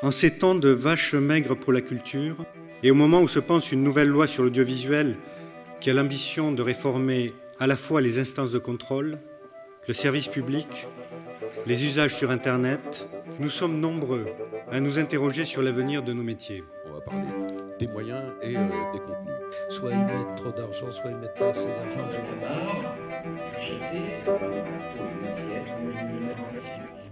En ces temps de vaches maigres pour la culture, et au moment où se pense une nouvelle loi sur l'audiovisuel qui a l'ambition de réformer à la fois les instances de contrôle, le service public, les usages sur Internet, nous sommes nombreux à nous interroger sur l'avenir de nos métiers. On va parler des moyens et des contenus. Soit ils mettent trop d'argent, soit ils mettent pas assez d'argent.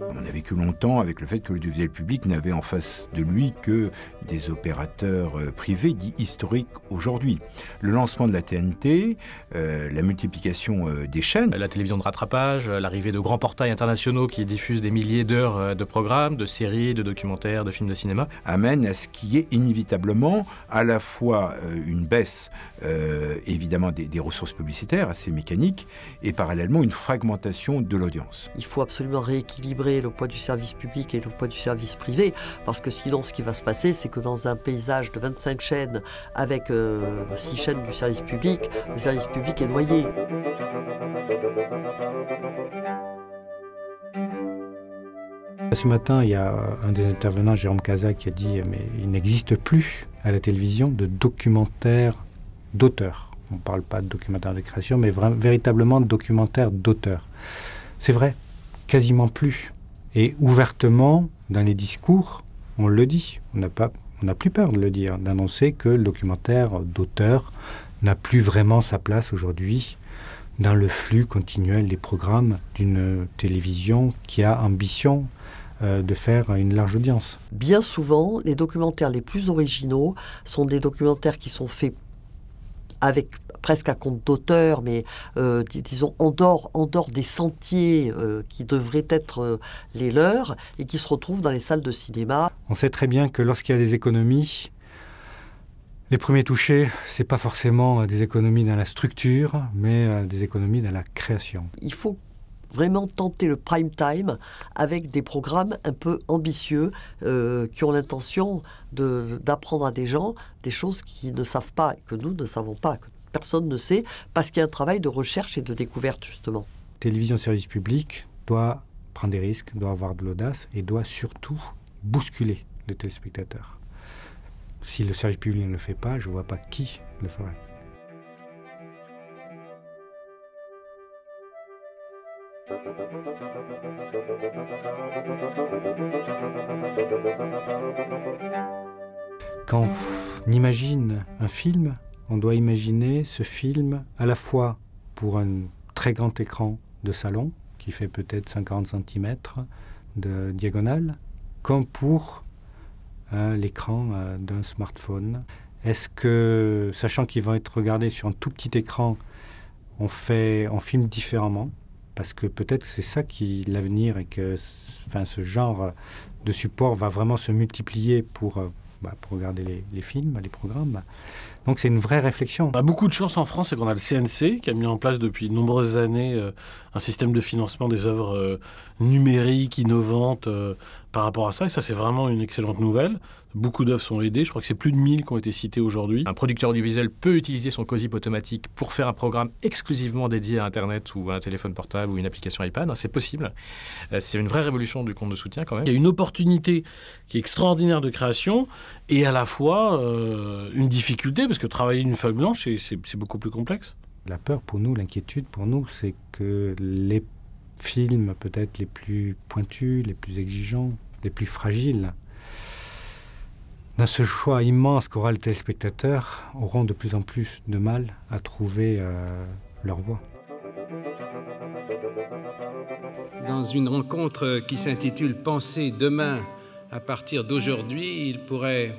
On a vécu longtemps avec le fait que l'audiovisuel public n'avait en face de lui que des opérateurs privés dits historiques aujourd'hui. Le lancement de la TNT, la multiplication des chaînes. La télévision de rattrapage, l'arrivée de grands portails internationaux qui diffusent des milliers d'heures de programmes, de séries, de documentaires, de films de cinéma. Amène à ce qui est inévitablement à la fois une baisse évidemment des ressources publicitaires assez mécaniques et parallèlement une fragmentation de l'audience. Il faut absolument rééquilibrer le poids du service public et le poids du service privé, parce que sinon ce qui va se passer, c'est que dans un paysage de 25 chaînes avec 6 chaînes du service public, le service public est noyé. Ce matin, il y a un des intervenants, Jérôme Cazac, qui a dit « mais il n'existe plus à la télévision de documentaires d'auteurs ». On ne parle pas de documentaires de création, mais véritablement de documentaires d'auteurs. C'est vrai, quasiment plus. Et ouvertement, dans les discours, on le dit. On n'a plus peur de le dire, d'annoncer que le documentaire d'auteur n'a plus vraiment sa place aujourd'hui dans le flux continuel des programmes d'une télévision qui a ambition de faire une large audience. Bien souvent, les documentaires les plus originaux sont des documentaires qui sont faits avec presque à compte d'auteur, mais disons en dehors des sentiers qui devraient être les leurs et qui se retrouvent dans les salles de cinéma. On sait très bien que lorsqu'il y a des économies, les premiers touchés, ce n'est pas forcément des économies dans la structure, mais des économies dans la création. Il faut vraiment tenter le prime time avec des programmes un peu ambitieux qui ont l'intention d'apprendre à des gens des choses qu'ils ne savent pas, que nous ne savons pas, que personne ne sait, parce qu'il y a un travail de recherche et de découverte, justement. Télévision service public doit prendre des risques, doit avoir de l'audace et doit surtout bousculer le téléspectateur. Si le service public ne le fait pas, je ne vois pas qui le ferait. Quand on imagine un film, on doit imaginer ce film à la fois pour un très grand écran de salon, qui fait peut-être 140 cm de diagonale, comme pour l'écran d'un smartphone. Est-ce que, sachant qu'ils vont être regardés sur un tout petit écran, on filme différemment? Parce que peut-être c'est ça qui est l'avenir et que ce genre de support va vraiment se multiplier pour regarder les films, les programmes. Donc c'est une vraie réflexion. On a beaucoup de chance en France, c'est qu'on a le CNC qui a mis en place depuis de nombreuses années un système de financement des œuvres numériques, innovantes par rapport à ça. Et ça, c'est vraiment une excellente nouvelle. Beaucoup d'œuvres sont aidées. Je crois que c'est plus de 1000 qui ont été citées aujourd'hui. Un producteur audiovisuel peut utiliser son COSIP automatique pour faire un programme exclusivement dédié à Internet ou à un téléphone portable ou une application iPad. C'est possible. C'est une vraie révolution du compte de soutien quand même. Il y a une opportunité qui est extraordinaire de création et à la fois une difficulté parce que travailler une feuille blanche, c'est beaucoup plus complexe. La peur pour nous, l'inquiétude pour nous, c'est que les films peut-être les plus pointus, les plus exigeants, les plus fragiles, dans ce choix immense qu'aura le téléspectateur, auront de plus en plus de mal à trouver leur voie. Dans une rencontre qui s'intitule « Penser demain à partir d'aujourd'hui », il pourrait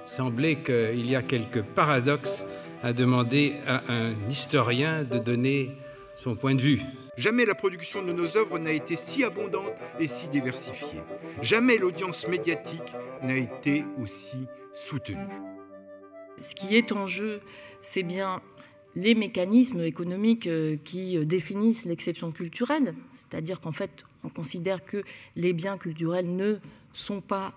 sembler qu'il y a quelques paradoxes à demander à un historien de donner son point de vue. Jamais la production de nos œuvres n'a été si abondante et si diversifiée. Jamais l'audience médiatique n'a été aussi soutenue. Ce qui est en jeu, c'est bien les mécanismes économiques qui définissent l'exception culturelle. C'est-à-dire qu'en fait, on considère que les biens culturels ne sont pas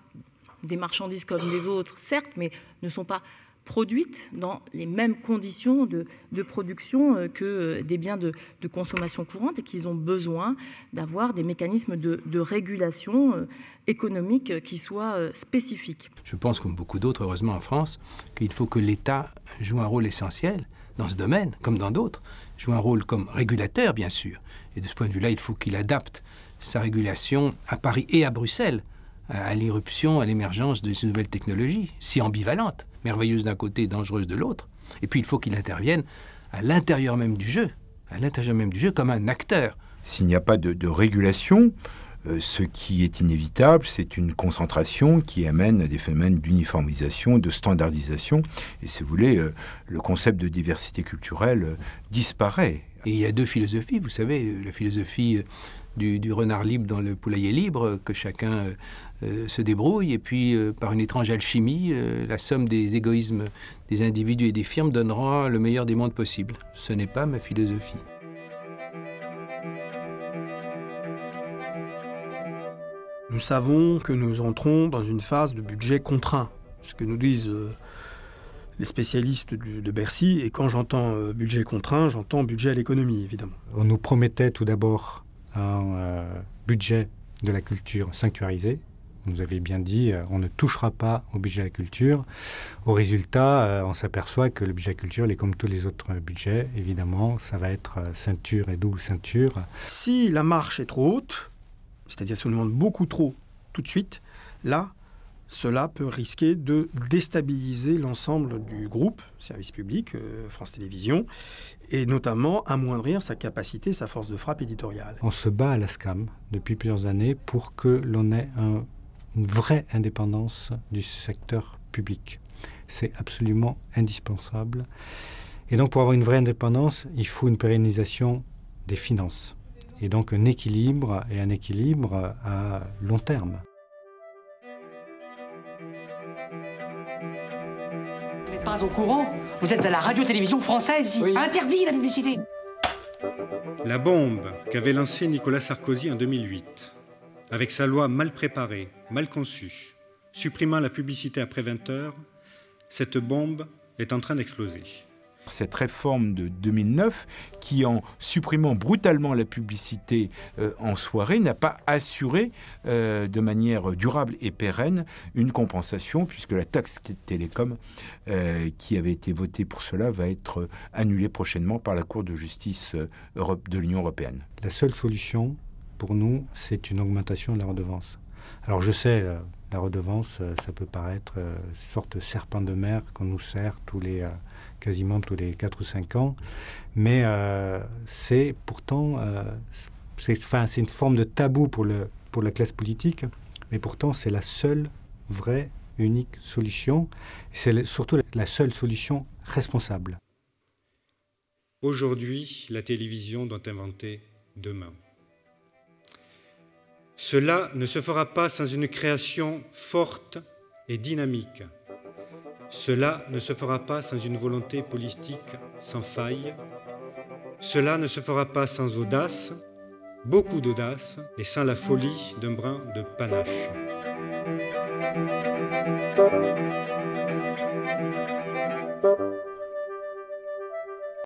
des marchandises comme les autres, certes, mais ne sont pas produites dans les mêmes conditions de production que des biens de consommation courante et qu'ils ont besoin d'avoir des mécanismes de régulation économique qui soient spécifiques. Je pense, comme beaucoup d'autres, heureusement en France, qu'il faut que l'État joue un rôle essentiel dans ce domaine, comme dans d'autres, joue un rôle comme régulateur, bien sûr. Et de ce point de vue-là, il faut qu'il adapte sa régulation à Paris et à Bruxelles, à l'irruption, à l'émergence de ces nouvelles technologies, si ambivalentes, merveilleuses d'un côté et dangereuses de l'autre. Et puis il faut qu'il intervienne à l'intérieur même du jeu, comme un acteur. S'il n'y a pas de régulation, ce qui est inévitable, c'est une concentration qui amène à des phénomènes d'uniformisation, de standardisation. Et si vous voulez, le concept de diversité culturelle disparaît. Et il y a deux philosophies, vous savez, la philosophie du renard libre dans le poulailler libre, que chacun se débrouille, et puis par une étrange alchimie, la somme des égoïsmes des individus et des firmes donnera le meilleur des mondes possibles. Ce n'est pas ma philosophie. Nous savons que nous entrons dans une phase de budget contraint, ce que nous disent les spécialistes de Bercy. Et quand j'entends budget contraint, j'entends budget à l'économie, évidemment. On nous promettait tout d'abord un budget de la culture sanctuarisé. Vous avez bien dit, on ne touchera pas au budget de la culture. Au résultat, on s'aperçoit que le budget de la culture, il est comme tous les autres budgets. Évidemment, ça va être ceinture et double ceinture. Si la marche est trop haute, c'est-à-dire si on demande beaucoup trop tout de suite, là, cela peut risquer de déstabiliser l'ensemble du groupe, service public, France Télévisions, et notamment amoindrir sa capacité, sa force de frappe éditoriale. On se bat à la SCAM depuis plusieurs années pour que l'on ait une vraie indépendance du secteur public. C'est absolument indispensable. Et donc pour avoir une vraie indépendance, il faut une pérennisation des finances. Et donc un équilibre, et un équilibre à long terme. Vous n'êtes pas au courant? Vous êtes à la radio-télévision française ici. Oui. Interdit la publicité. La bombe qu'avait lancée Nicolas Sarkozy en 2008, avec sa loi mal préparée, mal conçue, supprimant la publicité après 20 heures, cette bombe est en train d'exploser. Cette réforme de 2009, qui en supprimant brutalement la publicité en soirée, n'a pas assuré de manière durable et pérenne une compensation, puisque la taxe télécom qui avait été votée pour cela va être annulée prochainement par la Cour de justice de l'Union européenne. La seule solution pour nous, c'est une augmentation de la redevance. Alors je sais, la redevance, ça peut paraître une sorte de serpent de mer qu'on nous sert quasiment tous les 4 ou 5 ans, mais c'est pourtant, c'est une forme de tabou pour la classe politique, mais pourtant c'est la seule vraie, unique solution, c'est surtout la seule solution responsable. Aujourd'hui, la télévision doit inventer demain. Cela ne se fera pas sans une création forte et dynamique. Cela ne se fera pas sans une volonté politique sans faille. Cela ne se fera pas sans audace, beaucoup d'audace, et sans la folie d'un brin de panache.